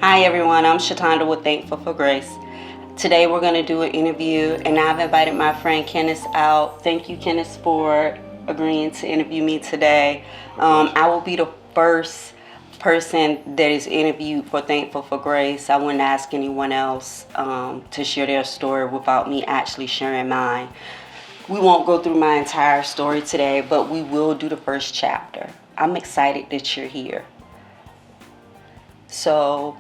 Hi everyone, I'm Shatanda with Thankful for Grace. Today we're going to do an interview and I've invited my friend Kenneth out. Thank you, Kenneth, for agreeing to interview me today. I will be the first person that is interviewed for Thankful for Grace. I wouldn't ask anyone else to share their story without me actually sharing mine. We won't go through my entire story today, but we will do the first chapter. I'm excited that you're here. So,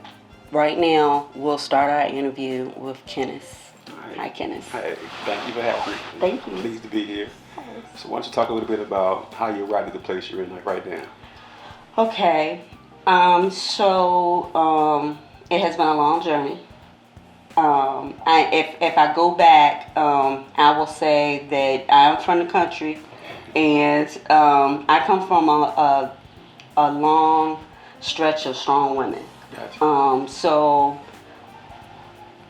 right now, we'll start our interview with Kenneth. Right. Hi, Kenneth. Hey, thank you for having me. Thank you. Pleased to be here. So why don't you talk a little bit about how you arrived at the place you're in right now? Okay. It has been a long journey. If I go back, I will say that I'm from the country, and I come from a long stretch of strong women. Gotcha. So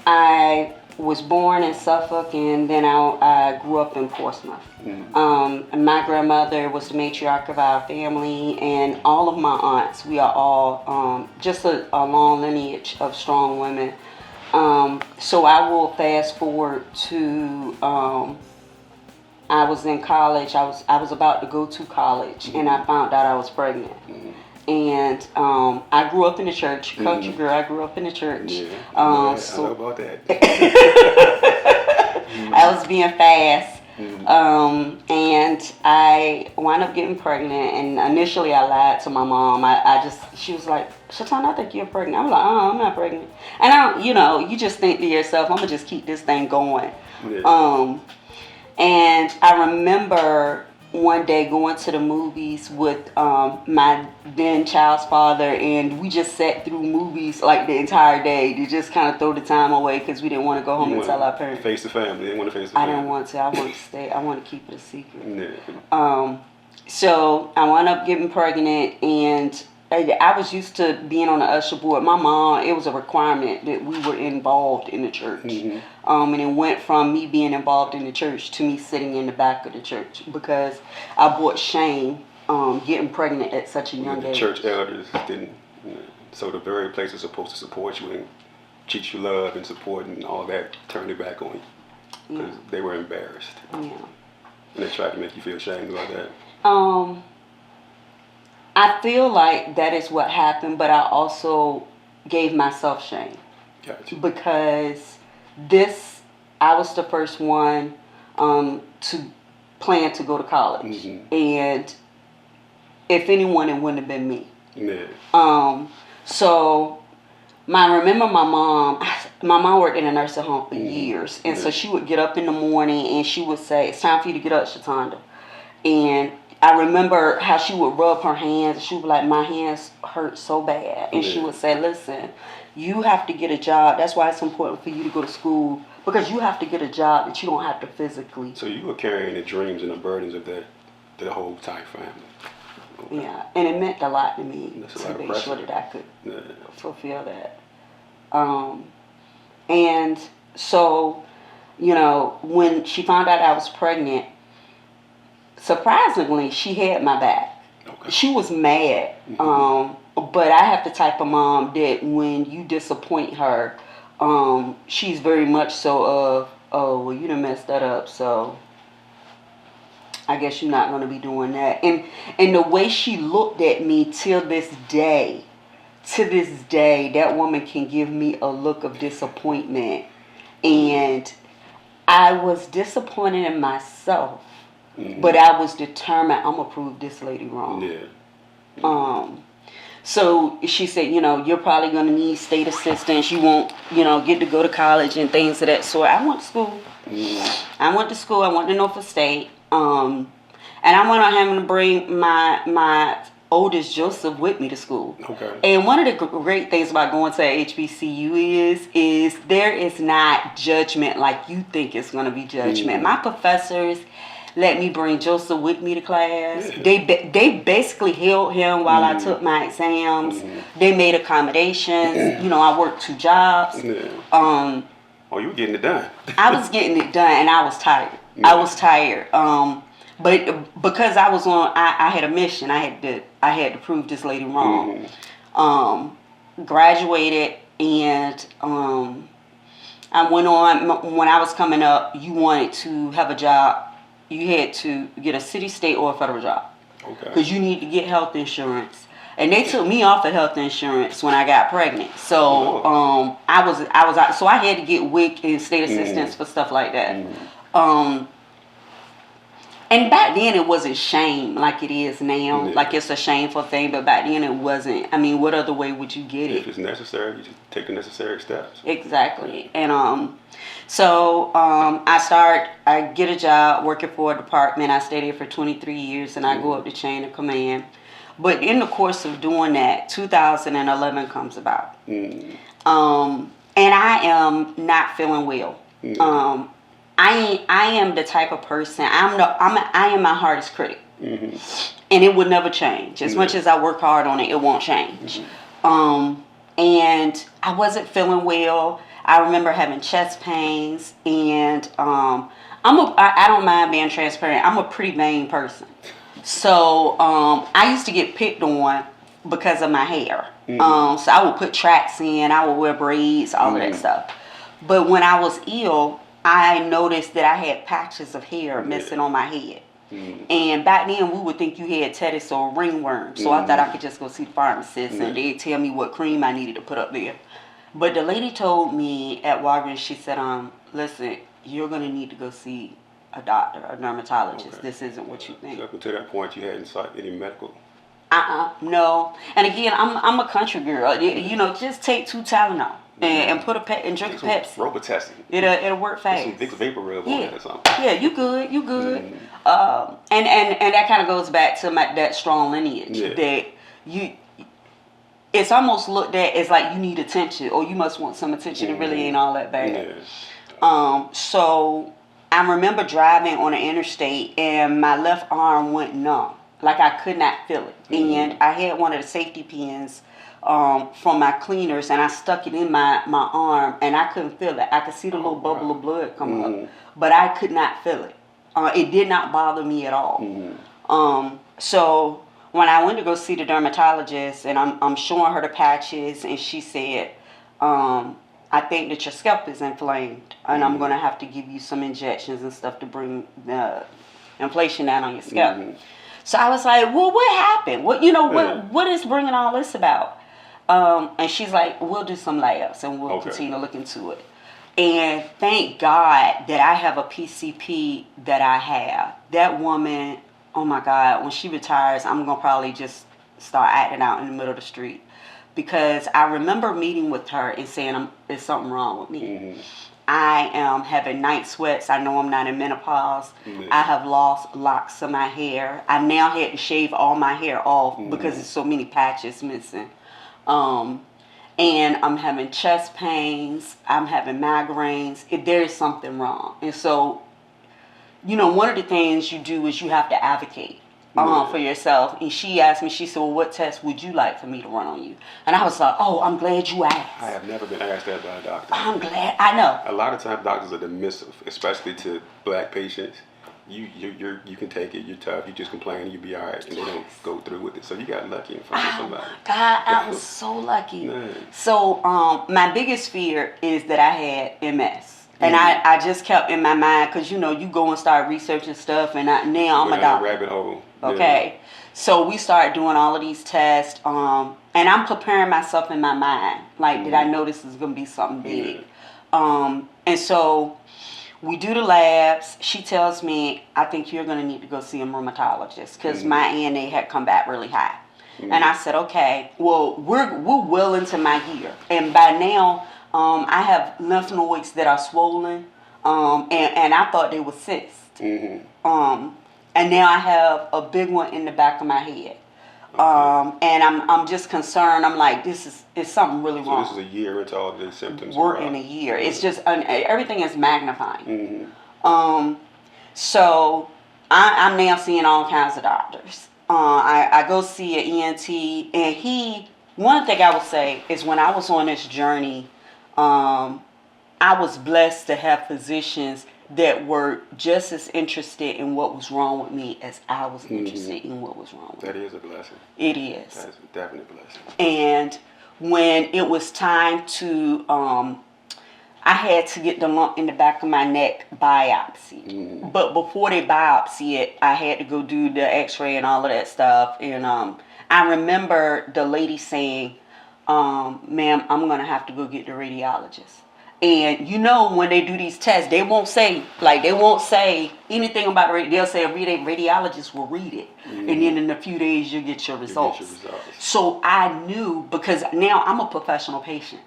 I was born in Suffolk, and then I grew up in Portsmouth. And my grandmother was the matriarch of our family, and all of my aunts, we are all just a long lineage of strong women. So I will fast forward to I was in college. I was about to go to college, and I found out I was pregnant. And I grew up in the church, country girl. I grew up in the church. Yeah, I So know about that. I was being fast, and I wound up getting pregnant. And initially, I lied to my mom. She was like, "Shatana, I think you're pregnant." I was like, "Oh, I'm not pregnant." And you just think to yourself, "I'm gonna just keep this thing going." Yeah. And I remember one day going to the movies with my then child's father, and we just sat through movies like the entire day to just kind of throw the time away because we didn't want to go home and tell our parents. Face the family. They didn't want to face the I family. didn't want to. I wanted to stay. I wanted to keep it a secret. Yeah. So I wound up getting pregnant, and I was used to being on the usher board. My mom, it was a requirement that we were involved in the church. And it went from me being involved in the church to me sitting in the back of the church because I brought shame getting pregnant at such a young age. The church elders didn't. So the very place that's supposed to support you and teach you love and support and all that turned it back on you because they were embarrassed. Yeah. And they tried to make you feel ashamed about that. I feel like that is what happened, but I also gave myself shame. Gotcha. Because I was the first one to plan to go to college. And if anyone, it wouldn't have been me. Yeah. So remember my mom worked in a nursing home for years. And so she would get up in the morning and she would say, "It's time for you to get up, Shatanda." And I remember how she would rub her hands. She would be like, "My hands hurt so bad." And she would say, "Listen, you have to get a job. That's why it's important for you to go to school, because you have to get a job that you don't have to physically." So you were carrying the dreams and the burdens of the whole entire family. Okay. Yeah, and it meant a lot to me That's to make sure that I could Yeah. fulfill that. And so, when she found out I was pregnant, surprisingly, she had my back. Okay. She was mad, but I have the type of mom that when you disappoint her, she's very much so of, "Oh, well, you done messed that up, so I guess you're not going to be doing that." And the way she looked at me to this day, that woman can give me a look of disappointment. And I was disappointed in myself. But I was determined, I'm going to prove this lady wrong. Yeah. So she said, "You're probably going to need state assistance. You won't, get to go to college and things of that sort." I went to school. I went to Norfolk State. And I went on having to bring my oldest Joseph with me to school. Okay. And one of the great things about going to a HBCU is there is not judgment like you think it's going to be judgment. My professors let me bring Joseph with me to class. They basically held him while I took my exams. They made accommodations. I worked 2 jobs. Yeah. You were getting it done. I was getting it done, and I was tired. I was tired. But because I was I had a mission. I had to prove this lady wrong. Graduated, And I went on, when I was coming up, you wanted to have a job, you had to get a city, state, or a federal job. Okay. Because you need to get health insurance. And they took me off of health insurance when I got pregnant. So I was out, so I had to get WIC and state assistance for stuff like that. And back then it wasn't shame like it is now. Yeah. Like it's a shameful thing, but back then it wasn't. I mean, what other way would you get it? If it's necessary, you just take the necessary steps. Exactly. And I get a job working for a department. I stayed there for 23 years and I go up the chain of command. But in the course of doing that, 2011 comes about. And I am not feeling well. I am the type of person, I am my hardest critic. And it would never change. As much as I work hard on it, it won't change. And I wasn't feeling well. I remember having chest pains, and I don't mind being transparent. I'm a pretty vain person. So I used to get picked on because of my hair. So I would put tracks in, I would wear braids, all of that stuff. But when I was ill, I noticed that I had patches of hair missing on my head. And back then, we would think you had tetanus or ringworm. So I thought I could just go see the pharmacist and they'd tell me what cream I needed to put up there. But the lady told me at Walgreens, she said, listen, you're going to need to go see a doctor, a dermatologist. Okay. This isn't what you think. So up until that point, you hadn't sought any medical? No. And again, I'm a country girl. You know, just take 2 Tylenol and put and drink a Pepsi. Robitussin. It'll work fast. Some Vicks Vapor Rub on that or something. Yeah, you good. And that kind of goes back to that strong lineage that it's almost looked at as like you need attention or you must want some attention. It really ain't all that bad. So I remember driving on an interstate and my left arm went numb. Like I could not feel it. And I had one of the safety pins from my cleaners and I stuck it in my arm and I couldn't feel it. I could see the little bubble of blood come up, but I could not feel it. It did not bother me at all. So when I went to go see the dermatologist and I'm showing her the patches and she said, I think that your scalp is inflamed and I'm going to have to give you some injections and stuff to bring the inflation down on your scalp. So I was like, well, what happened? What is bringing all this about? And she's like, we'll do some labs and we'll continue to look into it. And thank God that I have a PCP that I have. That woman, oh my God, when she retires, I'm going to probably just start acting out in the middle of the street. Because I remember meeting with her and saying, there's something wrong with me. I am having night sweats. I know I'm not in menopause. I have lost locks of my hair. I now had to shave all my hair off because there's so many patches missing. And I'm having chest pains. I'm having migraines. There is something wrong. And so, one of the things you do is you have to advocate for yourself. And she asked me, she said, well, what test would you like for me to run on you? And I was like, oh, I'm glad you asked. I have never been asked that by a doctor. I'm glad. I know. A lot of times doctors are dismissive, especially to black patients. You can take it. You're tough. You just complain and you'll be all right. And they don't go through with it. So you got lucky in front of somebody. God, I was so lucky. So my biggest fear is that I had MS. And I just kept in my mind, because, you go and start researching stuff. And now I'm a doctor. Rabbit hole. Okay. So we started doing all of these tests. And I'm preparing myself in my mind. Like, did I know this is going to be something big? And so we do the labs. She tells me, I think you're going to need to go see a rheumatologist because my ANA had come back really high. And I said, okay, well, we're well into my year. And by now, I have lymph nodes that are swollen. And I thought they were cysts. And now I have a big one in the back of my head. And I'm just concerned. I'm like, it's something really wrong. So this is a year into all these symptoms. We're in a year. It's just everything is magnifying. So I'm now seeing all kinds of doctors. I go see an ENT, and one thing I would say is when I was on this journey, I was blessed to have physicians that were just as interested in what was wrong with me as I was interested in what was wrong with me. That is a blessing. It is. That is a definite blessing. And when it was time to, I had to get the lump in the back of my neck biopsy. But before they biopsy it, I had to go do the x-ray and all of that stuff. And I remember the lady saying, ma'am, I'm going to have to go get the radiologist. And you know, when they do these tests, they won't say anything about it. They'll say a radiologist will read it, and then in a few days you'll get your results. So I knew, because now I'm a professional patient.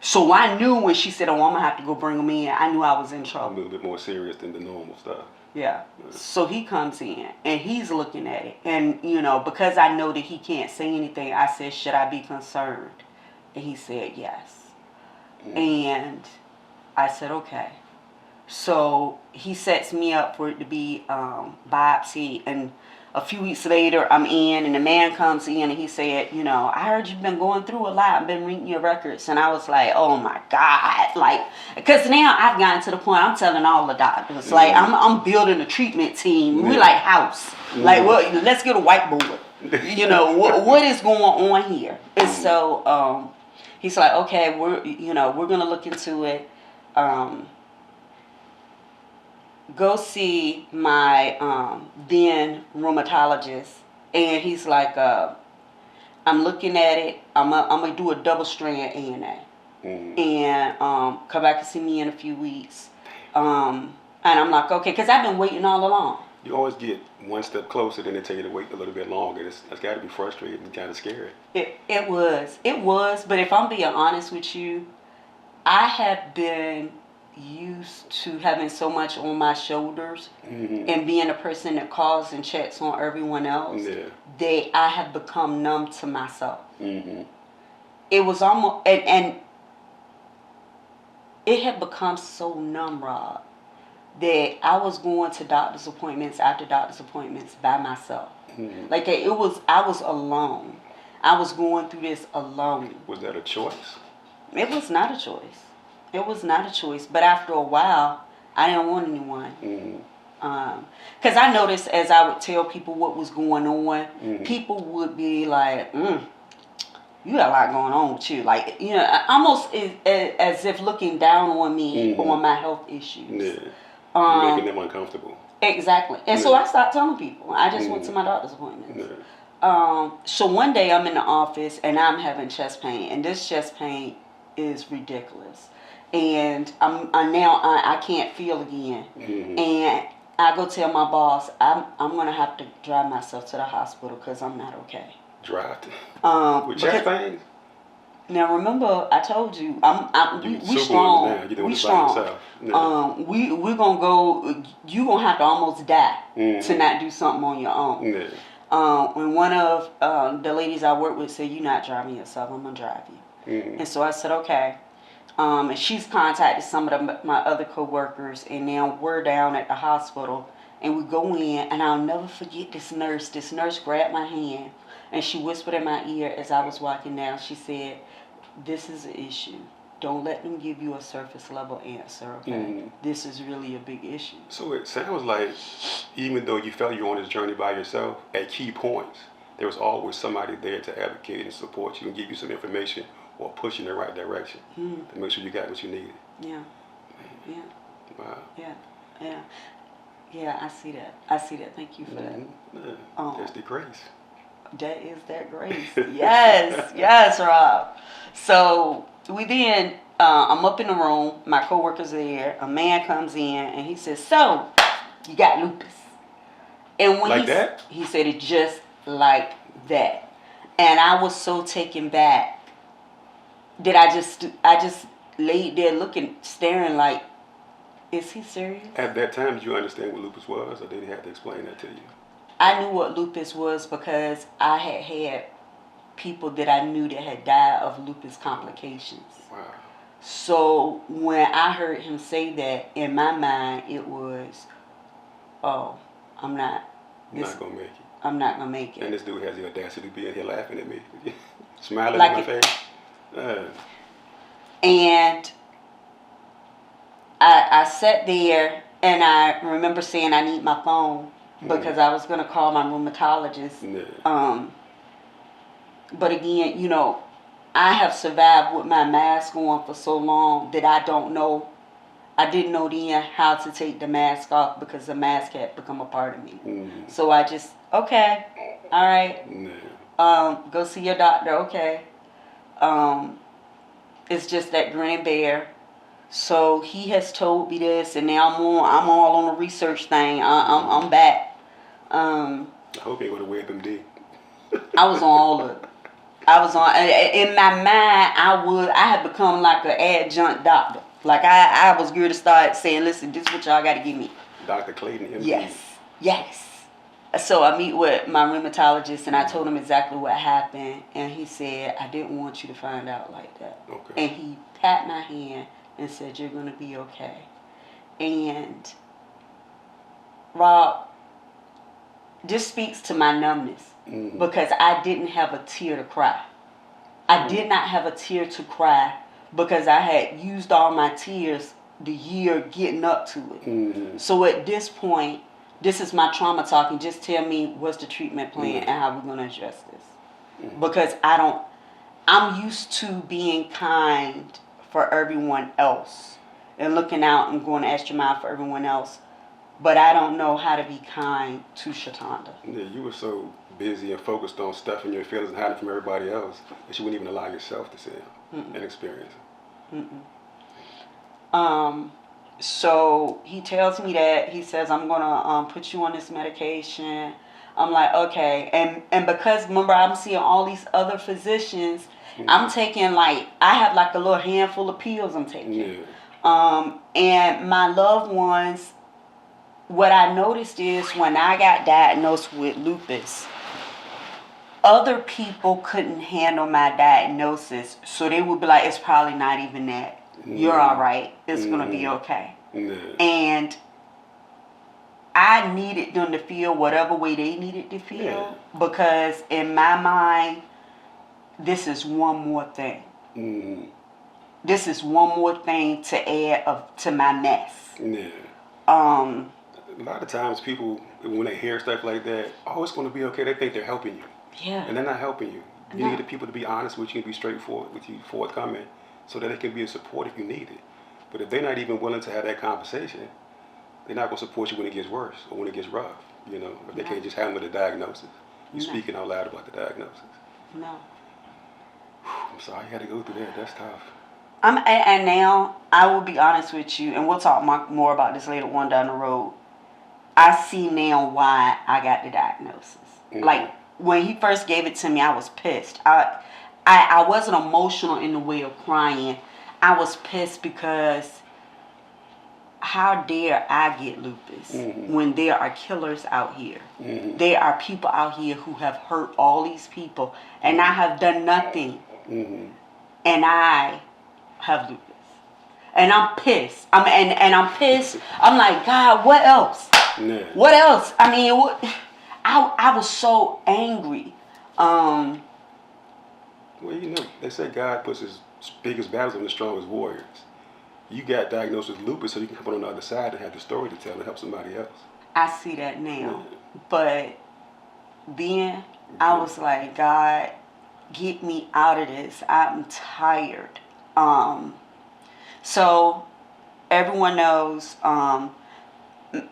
So I knew when she said, "Oh, I'm gonna have to go bring him in," I knew I was in trouble. A little bit more serious than the normal stuff. Yeah. So he comes in and he's looking at it, and because I know that he can't say anything, I said, "Should I be concerned?" And he said, "Yes." And I said, okay. So he sets me up for it to be biopsy. And a few weeks later, I'm in, and the man comes in, and he said, I heard you've been going through a lot. I've been reading your records. And I was like, oh, my God. Because now I've gotten to the point, I'm telling all the doctors, I'm building a treatment team. We like house. Well, let's get a whiteboard. What is going on here? And so... he's like, okay, we're gonna look into it. Go see my then rheumatologist, and he's like, I'm looking at it. I'm gonna do a double strand ANA, and come back and see me in a few weeks. And I'm like, okay, because I've been waiting all along. You always get one step closer, then they tell you to wait a little bit longer. That's got to be frustrating and kind of scary. It was. But if I'm being honest with you, I have been used to having so much on my shoulders and being a person that calls and checks on everyone else that I have become numb to myself. It was almost, and it had become so numb, Rob, that I was going to doctor's appointments after doctor's appointments by myself. I was alone. I was going through this alone. Was that a choice? It was not a choice. It was not a choice. But after a while, I didn't want anyone. Because I noticed as I would tell people what was going on, people would be like, you got a lot going on with you. Almost as if looking down on me on my health issues. Making them uncomfortable. Exactly. And so I stopped telling people. I just went to my doctor's appointments. So one day I'm in the office and I'm having chest pain. And this chest pain is ridiculous. And I can't feel again. And I go tell my boss, I'm going to have to drive myself to the hospital because I'm not okay. Drive to? With chest pain? Now remember, I told you, we strong. We strong. We're gonna go. You gonna have to almost die to not do something on your own. When one of the ladies I work with said, "You're not driving yourself. I'm gonna drive you." And so I said, "Okay." And she's contacted some of my other coworkers, and now we're down at the hospital, and we go in, and I'll never forget this nurse. This nurse grabbed my hand, and she whispered in my ear as I was walking down. She said, "This is an issue. Don't let them give you a surface level answer, okay? This is really a big issue." So it sounds like even though you felt you were on this journey by yourself, at key points, there was always somebody there to advocate and support you and give you some information or push you in the right direction to make sure you got what you needed. Yeah. Yeah. Wow. Yeah, I see that. Thank you for that. That's the grace. That is that grace. Yes, Rob. So we then, I'm up in the room, my coworker's there, a man comes in, and he says, "So, you got lupus." And when he said it just like that. And I was so taken back that I just laid there staring like, is he serious? At that time, did you understand what lupus was, or did he have to explain that to you? I knew what lupus was because I had people that I knew that had died of lupus complications. Wow. So when I heard him say that, in my mind it was, oh, I'm not going to make it. I'm not going to make it. And this dude has the audacity to be in here laughing at me, smiling in my face. And I sat there, and I remember saying I need my phone because I was going to call my rheumatologist. But again, you know, I have survived with my mask on for so long that I don't know. I didn't know then how to take the mask off because the mask had become a part of me. Mm-hmm. So I just, okay, all right, Yeah. go see your doctor, okay. Um, it's just that grinning bear. So he has told me this, and now I'm all on the research thing. I'm back. I hope you ain't going to WebMD. I was on all of it. I was on in my mind. I had become like an adjunct doctor. Like I was good to start saying, listen, this is what y'all got to give me. Dr. Clayton, MD. Yes. So I meet with my rheumatologist, and I told him exactly what happened, and he said, I didn't want you to find out like that. Okay. And he pat my hand and said, you're gonna be okay. And Rob, this speaks to my numbness. Mm-hmm. Because I didn't have a tear to cry. I did not have a tear to cry because I had used all my tears the year getting up to it. Mm-hmm. So at this point, this is my trauma talking. Just tell me what's the treatment plan and how we're going to address this. Mm-hmm. Because I'm used to being kind for everyone else and looking out and going the extra mile for everyone else. But I don't know how to be kind to Shatanda. Yeah, you were so busy and focused on stuffing your feelings and hiding from everybody else that you wouldn't even allow yourself to see them and experience them. So he tells me that, he says, I'm gonna put you on this medication. I'm like, okay. And because remember I'm seeing all these other physicians, I'm taking I have like a little handful of pills I'm taking. Yeah. And my loved ones, what I noticed is when I got diagnosed with lupus, other people couldn't handle my diagnosis, so they would be like, it's probably not even that. You're all right. It's going to be okay. Yeah. And I needed them to feel whatever way they needed to feel because in my mind, this is one more thing. Mm-hmm. This is one more thing to add to my mess. Yeah. A lot of times people, when they hear stuff like that, oh, it's going to be okay, they think they're helping you. Yeah. And they're not helping you. You No. need the people to be honest with you and be straightforward with you, forthcoming, so that they can be a support if you need it. But if they're not even willing to have that conversation, they're not going to support you when it gets worse or when it gets rough. You know, if they can't just handle the diagnosis. You're speaking out loud about the diagnosis. No. I'm sorry you had to go through that. That's tough. And now I will be honest with you, and we'll talk more about this later on down the road. I see now why I got the diagnosis. Mm-hmm. Like when he first gave it to me, I was pissed. I wasn't emotional in the way of crying. I was pissed because how dare I get lupus when there are killers out here? Mm-hmm. There are people out here who have hurt all these people, and I have done nothing. Mm-hmm. And I have lupus. And I'm pissed. I'm pissed. I'm like, God, what else? Yeah. What else? I mean, I was so angry. Well, you know, they say God puts his biggest battles on the strongest warriors. You got diagnosed with lupus so you can come on the other side and have the story to tell and help somebody else. I see that now. But then I was like, God, get me out of this. I'm tired. So everyone knows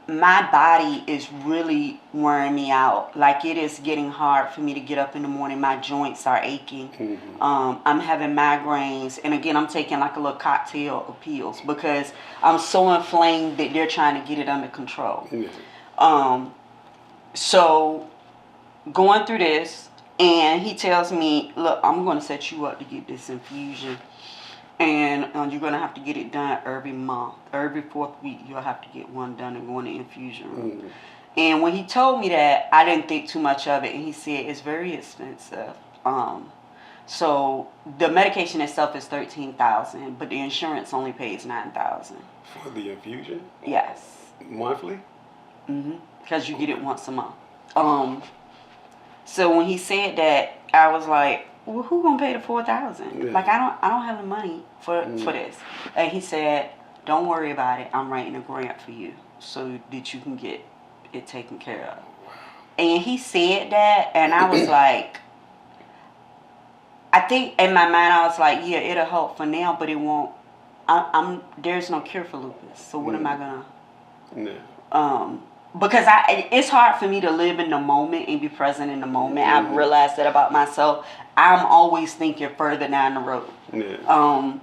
my body is really wearing me out. Like it is getting hard for me to get up in the morning. My joints are aching. Mm-hmm. I'm having migraines. And again, I'm taking like a little cocktail of pills because I'm so inflamed that they're trying to get it under control. Mm-hmm. So going through this, and he tells me, look, I'm going to set you up to get this infusion. And you're going to have to get it done every month. Every 4th week, you'll have to get one done and go in the infusion room. Mm-hmm. And when he told me that, I didn't think too much of it. And he said, it's very expensive. So the medication itself is $13,000, but the insurance only pays $9,000. For the infusion? Yes. Monthly? Mm-hmm. Because you get it once a month. So when he said that, I was like, well, who gonna pay the $4,000? Yeah. Like I don't have the money for this. And he said, don't worry about it. I'm writing a grant for you so that you can get it taken care of. And he said that, and I was like, I think in my mind I was like, yeah, it'll help for now, but it won't. There's no cure for lupus, so what am I gonna? Yeah. Because it's hard for me to live in the moment and be present in the moment. I've realized that about myself. I'm always thinking further down the road. Yeah.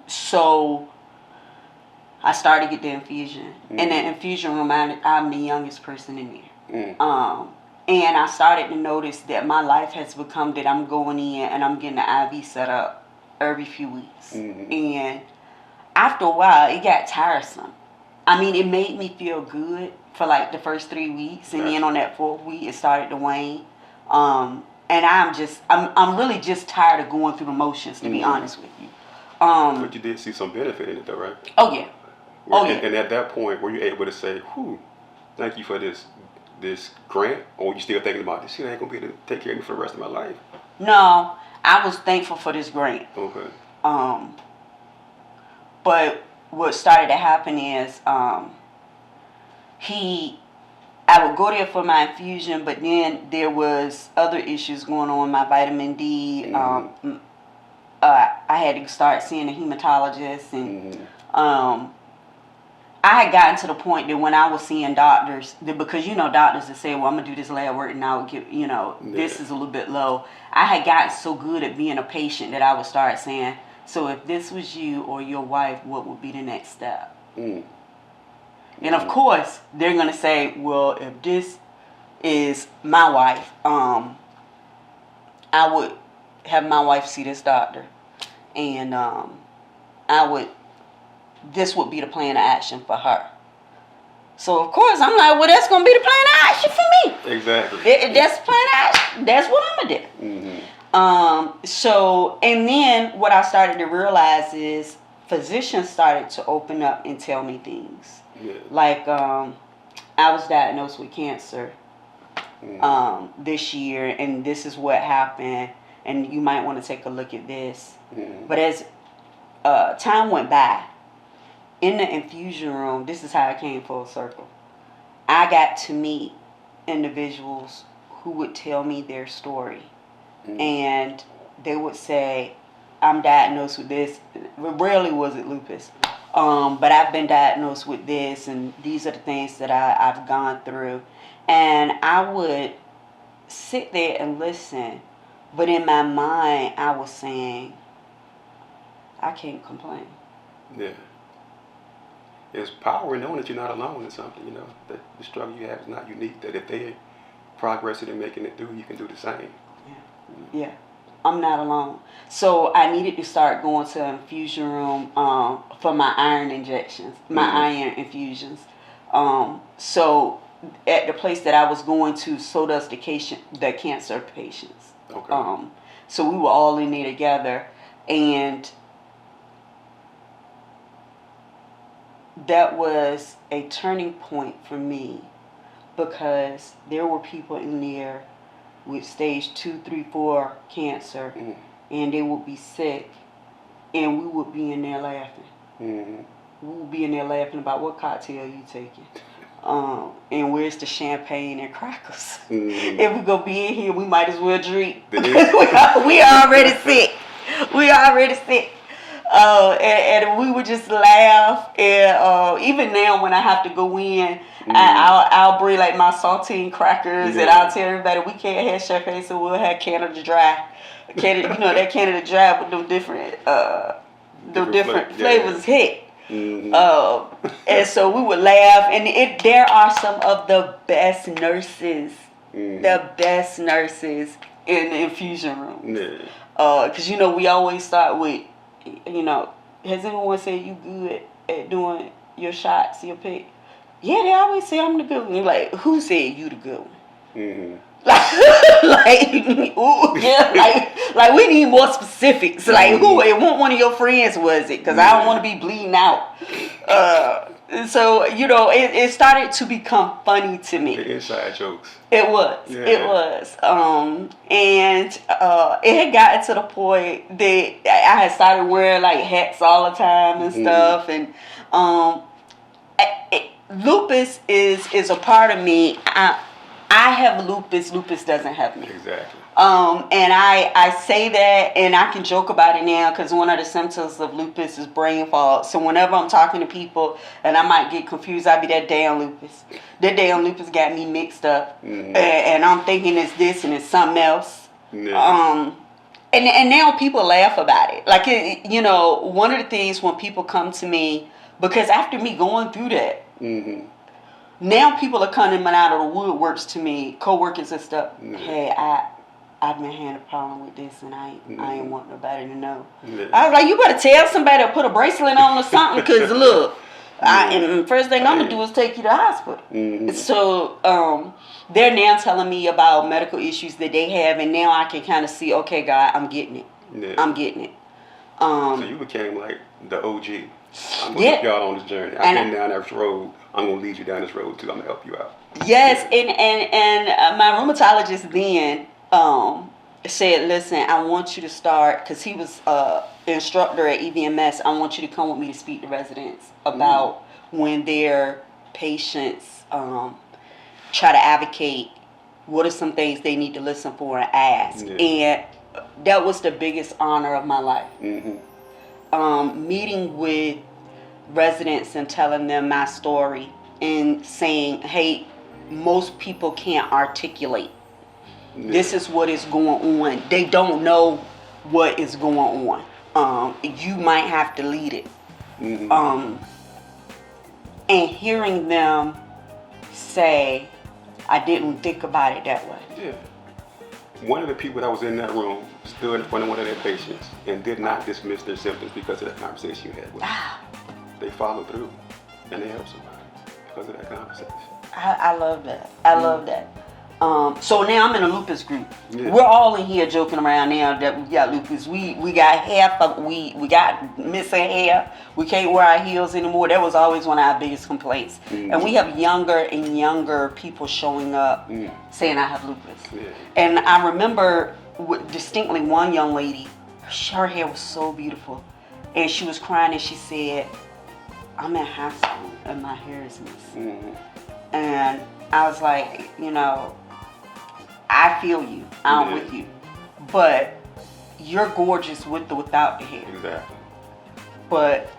So I started to get the infusion. In the infusion room, I'm the youngest person in there. And I started to notice that my life has become that I'm going in and I'm getting the IV set up every few weeks. And after a while, it got tiresome. I mean, it made me feel good for like the first 3 weeks, and then on that 4th week, it started to wane. And I'm really just tired of going through the motions, to be honest with you. But you did see some benefit in it, though, right? Oh yeah. And at that point, were you able to say, "Whew, thank you for this grant," or were you still thinking about this shit ain't gonna be able to take care of me for the rest of my life? No, I was thankful for this grant. Okay. But what started to happen is I would go there for my infusion, but then there was other issues going on. My vitamin D. I had to start seeing a hematologist, and I had gotten to the point that when I was seeing doctors, because doctors that say, "Well, I'm gonna do this lab work, and I would give this is a little bit low." I had gotten so good at being a patient that I would start saying, "So if this was you or your wife, what would be the next step?" And of course, they're going to say, well, if this is my wife, I would have my wife see this doctor. And this would be the plan of action for her. So, of course, I'm like, well, that's going to be the plan of action for me. Exactly. That's the plan of action. That's what I'm going to do. So, and then what I started to realize is physicians started to open up and tell me things. Yeah. Like, I was diagnosed with cancer this year, and this is what happened, and you might want to take a look at this. But as time went by, in the infusion room, this is how it came full circle. I got to meet individuals who would tell me their story, and they would say, I'm diagnosed with this. Rarely was it lupus. But I've been diagnosed with this, and these are the things that I've gone through. And I would sit there and listen, but in my mind, I was saying, I can't complain. Yeah. There's power in knowing that you're not alone in something, that the struggle you have is not unique, that if they're progressing and making it through, you can do the same. Yeah. I'm not alone. So I needed to start going to an infusion room for my iron injections, my iron infusions. So at the place that I was going to, so does the cancer patients. Okay. So we were all in there together, and that was a turning point for me, because there were people in there with stage 2, 3, 4 cancer, and they would be sick, and we would be in there laughing. We would be in there laughing about what cocktail you taking, and where's the champagne and crackers. If we gonna be in here, we might as well drink. we already sick. We already sick. And we would just laugh, and even now when I have to go in, I'll bring like my saltine crackers, and I'll tell everybody we can't have champagne, so we'll have Canada Dry. That Canada Dry with them different flavors hit. And so we would laugh, and there are some of the best nurses, in the infusion room. Because we always start with, has anyone said you good at doing your shots, your pick? Yeah, they always say I'm the good one. Like, who said you the good one? Like we need more specifics. Like, who? What one of your friends was it? Because I don't want to be bleeding out. So it started to become funny to me. The inside jokes. It was. Yeah. It was. And it had gotten to the point that I had started wearing like hats all the time and stuff. And lupus is a part of me. I I have lupus. Lupus doesn't have me. Exactly. And I say that, and I can joke about it now because one of the symptoms of lupus is brain fog. So whenever I'm talking to people and I might get confused, I'll be that damn lupus. That damn lupus got me mixed up, and I'm thinking it's this and it's something else. Yeah. And now people laugh about it. Like one of the things when people come to me, because after me going through that, now people are coming out of the woodworks to me, coworkers and stuff. Hey, I've been having a problem with this, and I ain't want nobody to know. Yeah. I was like, you better tell somebody to put a bracelet on or something, because look, and first thing I'm gonna do is take you to the hospital. So they're now telling me about medical issues that they have, and now I can kind of see, okay, God, I'm getting it. Yeah. I'm getting it. So you became like the OG. I'm gonna help y'all on this journey. I've been down this road. I'm gonna lead you down this road too. I'm gonna help you out. Yes, and my rheumatologist then said, listen, I want you to start, because he was instructor at EVMS. I want you to come with me to speak to residents about when their patients try to advocate, what are some things they need to listen for and ask. And that was the biggest honor of my life. Meeting with residents and telling them my story and saying, hey, most people can't articulate. This is what is going on. They don't know what is going on. You might have to lead it. And hearing them say, I didn't think about it that way. Yeah. One of the people that was in that room stood in front of one of their patients and did not dismiss their symptoms because of that conversation you had with them. They followed through and they helped somebody because of that conversation. I love that. I love that. So now I'm in a lupus group. Yeah. We're all in here joking around now that we got lupus. We got hair, we got missing hair. We can't wear our heels anymore. That was always one of our biggest complaints. And we have younger and younger people showing up saying I have lupus. Yeah. And I remember distinctly one young lady, her hair was so beautiful. And she was crying and she said, I'm in high school and my hair is missing. And I was like, I feel you. I'm with you. But you're gorgeous with or without the hair. Exactly. But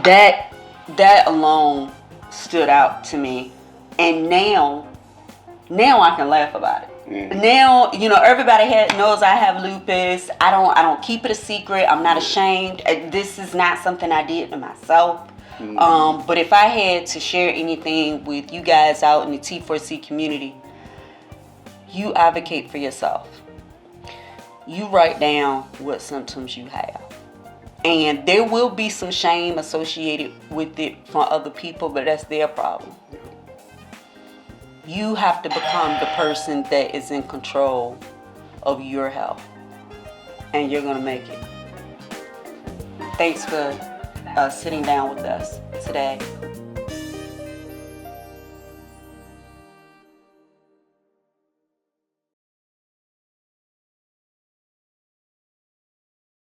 that alone stood out to me. And now I can laugh about it. Now, everybody knows I have lupus. I don't keep it a secret. I'm not ashamed. This is not something I did to myself. But if I had to share anything with you guys out in the T4C community, you advocate for yourself. You write down what symptoms you have. And there will be some shame associated with it from other people, but that's their problem. You have to become the person that is in control of your health. And you're going to make it. Thanks for sitting down with us today.